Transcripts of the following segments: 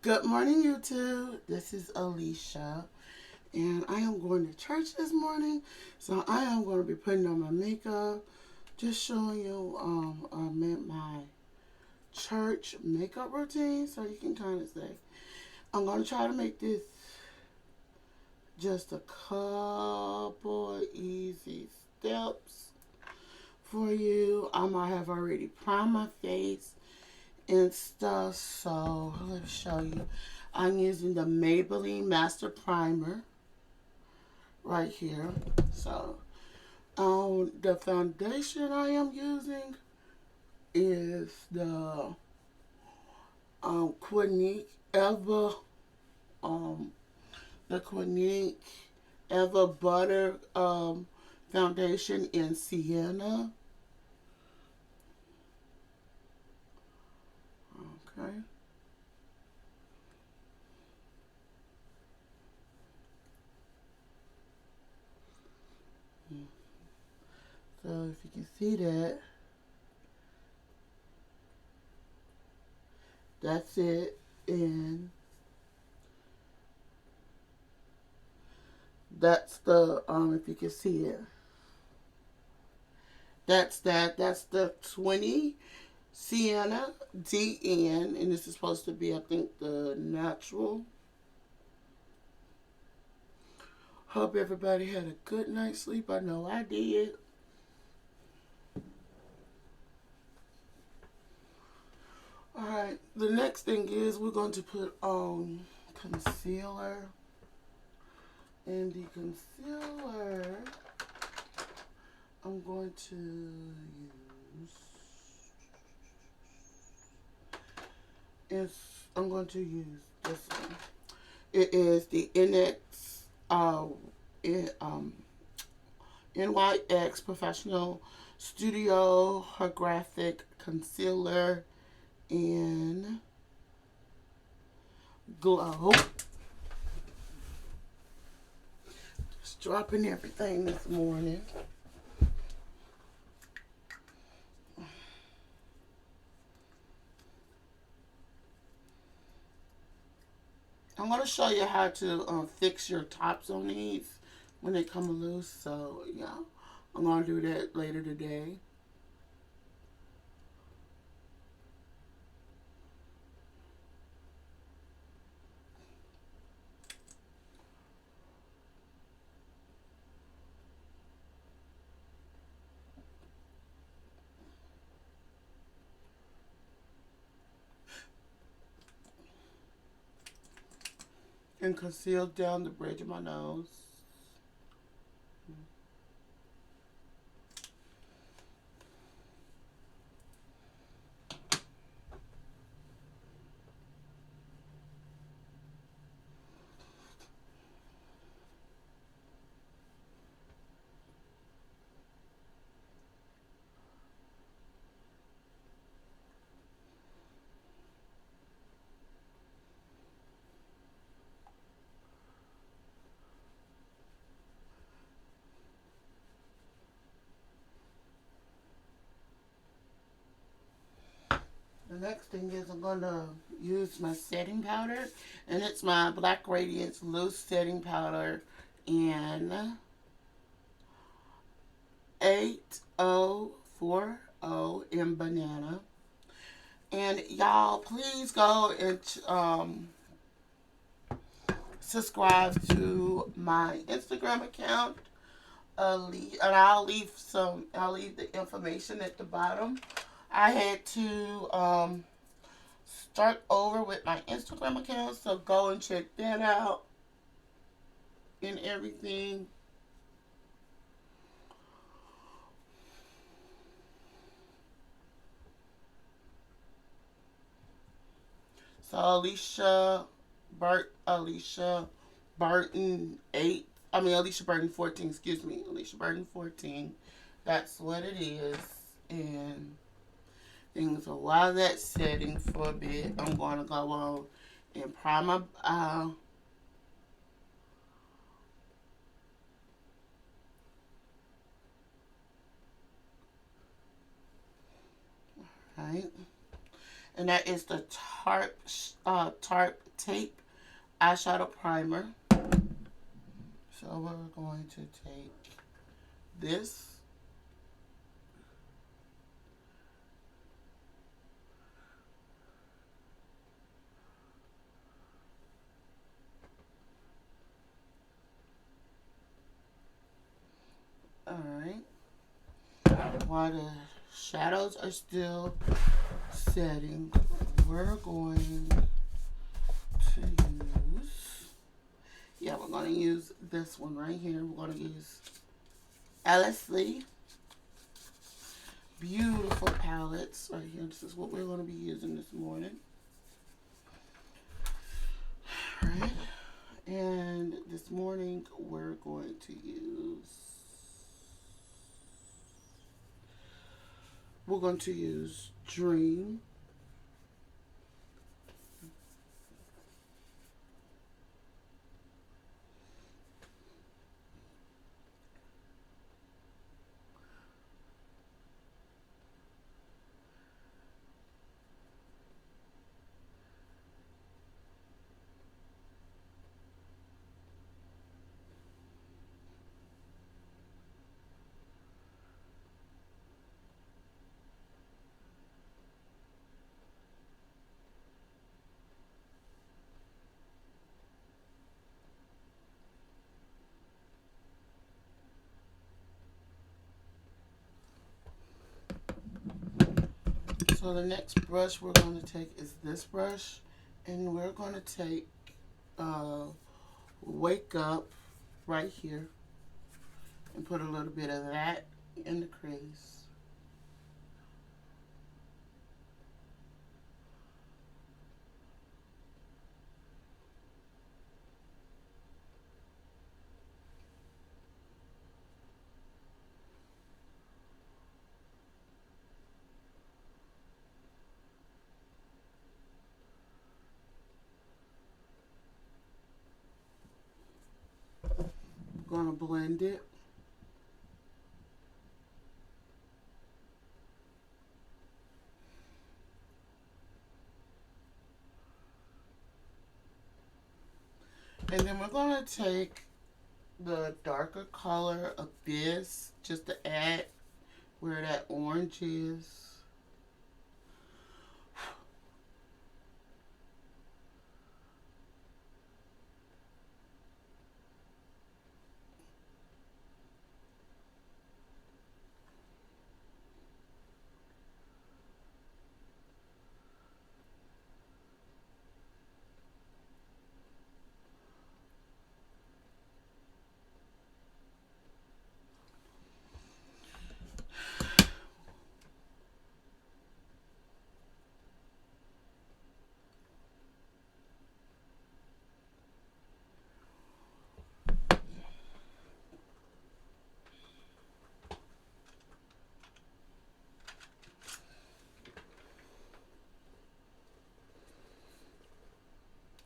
Good morning, YouTube. This is Alicia, and I am going to church this morning. So I am going to be putting on my makeup, just showing you my church makeup routine, so you can kind of say. I'm going to try to make this just a couple easy steps for you. I have already primed my face and stuff, so let me show you. I'm using the Maybelline Master Primer right here. So the foundation I am using is the Clinique Eva um the Clinique Eva Butter foundation in Sienna. Okay. So if you can see that, that's it. And that's the if you can see it. That's that. That's the 20 Sienna DN, and this is supposed to be, I think, the natural. Hope everybody had a good night's sleep. I know I did. Alright, the next thing is we're going to put on concealer. And the concealer I'm going to use this one. It is the in, NYX Professional Studio Holographic Concealer in Glow. Just dropping everything this morning. I'm going to show you how to fix your tops on these when they come loose. So, yeah, I'm going to do that later today. And conceal down the bridge of my nose. The next thing is I'm going to use my setting powder, and it's my Black Radiance Loose Setting Powder in 8040 in Banana. And y'all, please go and subscribe to my Instagram account. And I'll leave the information at the bottom. I had to start over with my Instagram account, so go and check that out and everything. So Alicia Burton 8. I mean Alicia Burton 14. Excuse me, Alicia Burton 14. That's what it is, and things. So while that's setting for a bit, I'm going to go on and prime my eye. Right. And that is the Tarte Tape Eyeshadow Primer. So we're going to take this. Alright. While the shadows are still setting, we're going to use, we're going to use this one right here. We're going to use LSD. Beautiful palettes right here. This is what we're going to be using this morning. Alright. And this morning we're going to use Dream. So the next brush we're going to take is this brush, and we're going to take Wake Up right here and put a little bit of that in the crease. Going to blend it. And then we're going to take the darker color Abyss just to add where that orange is.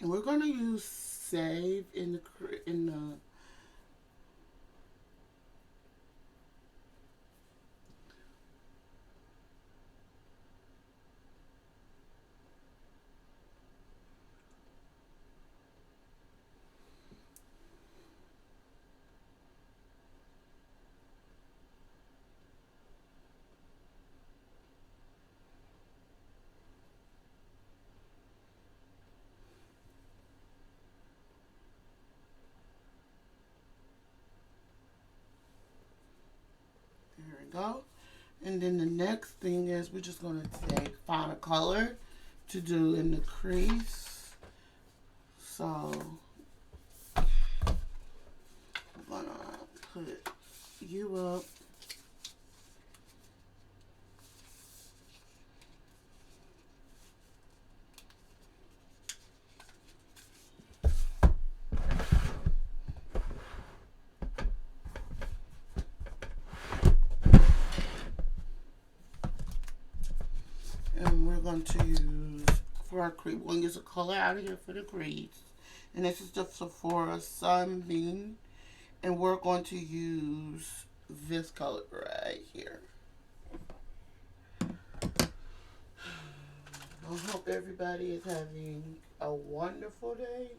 And we're going to use Save in the there we go. And then the next thing is we're just going to find a color to do in the crease. So I'm going to put you up. And we're going to use, for our crease, we're going to use a color out of here for the crease. And this is the Sephora Sunbeam. And we're going to use this color right here. I hope everybody is having a wonderful day.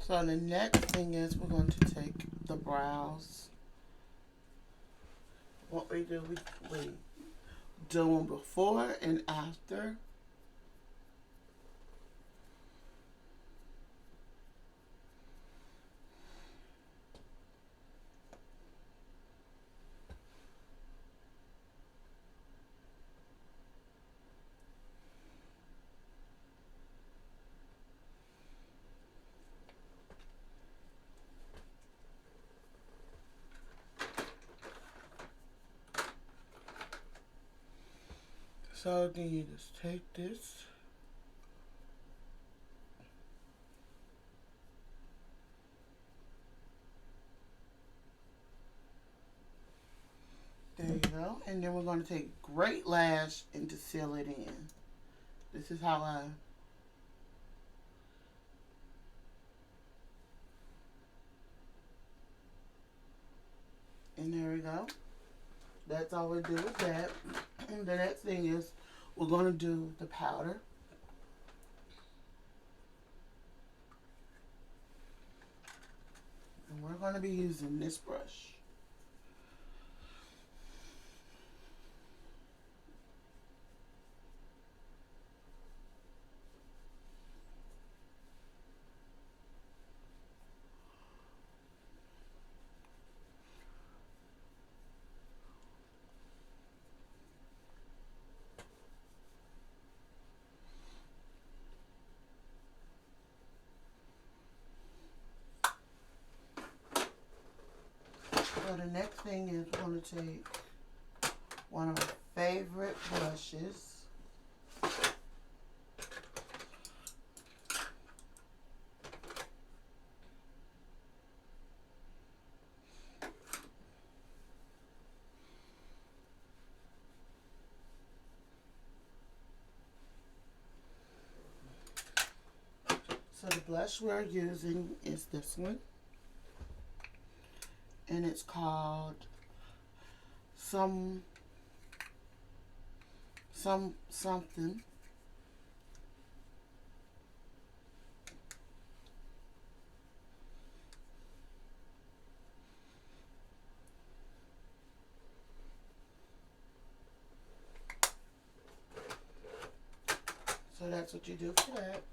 So the next thing is we're going to take the brows. What we do, we do them before and after. So then you just take this. There you go. And then we're going to take Great Lash and to seal it in. This is how I... And there we go. That's all we do with that. And the next thing is we're going to do the powder. And we're going to be using this brush. So the next thing is we're going to take one of my favorite brushes. So the blush we're using is this one. And it's called something. So that's what you do for that.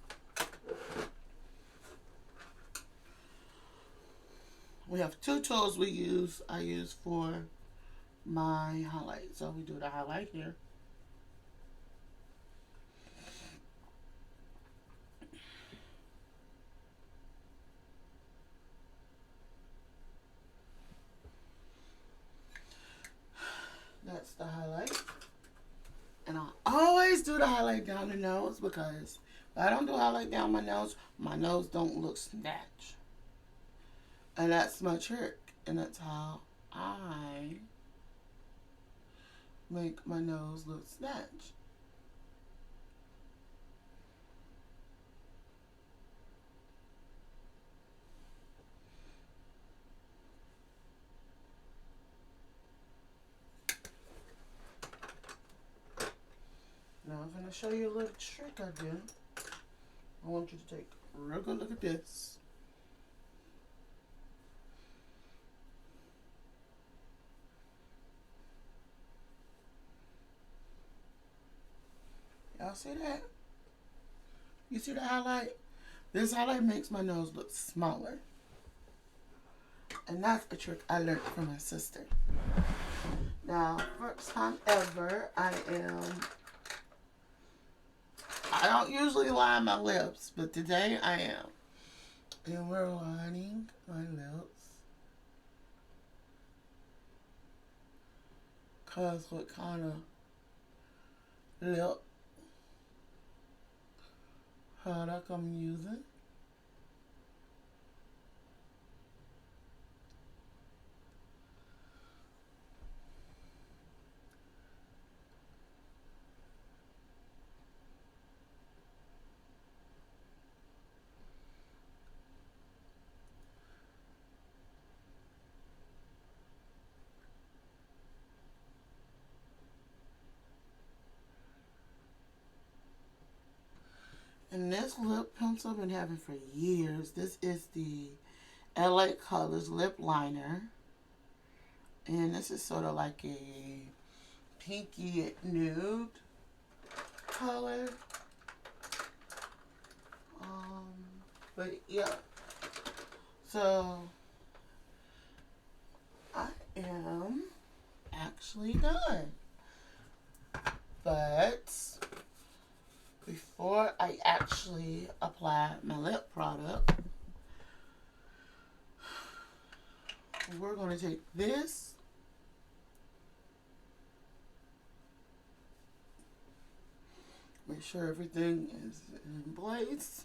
We have two tools I use for my highlight. So we do the highlight here. That's the highlight. And I always do the highlight down the nose because if I don't do highlight down my nose don't look snatched. And that's my trick. And that's how I make my nose look snatched. Now I'm going to show you a little trick I do. I want you to take a real good look at this. Y'all see that? You see the highlight? This highlight makes my nose look smaller. And that's a trick I learned from my sister. Now, first time ever, I am I don't usually line my lips, but today I am. And we're lining my lips. Because what kind of lip product I'm using. And this lip pencil I've been having for years. This is the LA Colors lip liner. And this is sort of like a pinky nude color. But yeah. So I am actually done. But before I actually apply my lip product, we're going to take this make sure everything is in place.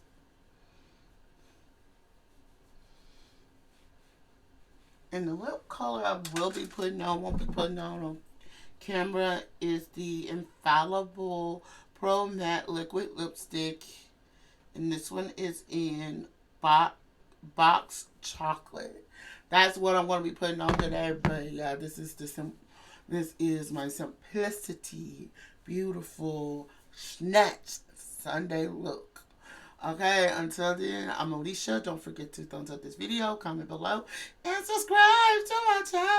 And the lip color I will be putting on, won't be putting on camera, is the Infallible Pro Matte Liquid Lipstick. And this one is in box chocolate. That's what I'm going to be putting on today. But yeah, this is my Simplicity Beautiful Snatch Sunday look. Okay, until then, I'm Alicia. Don't forget to thumbs up this video, comment below, and subscribe to my channel.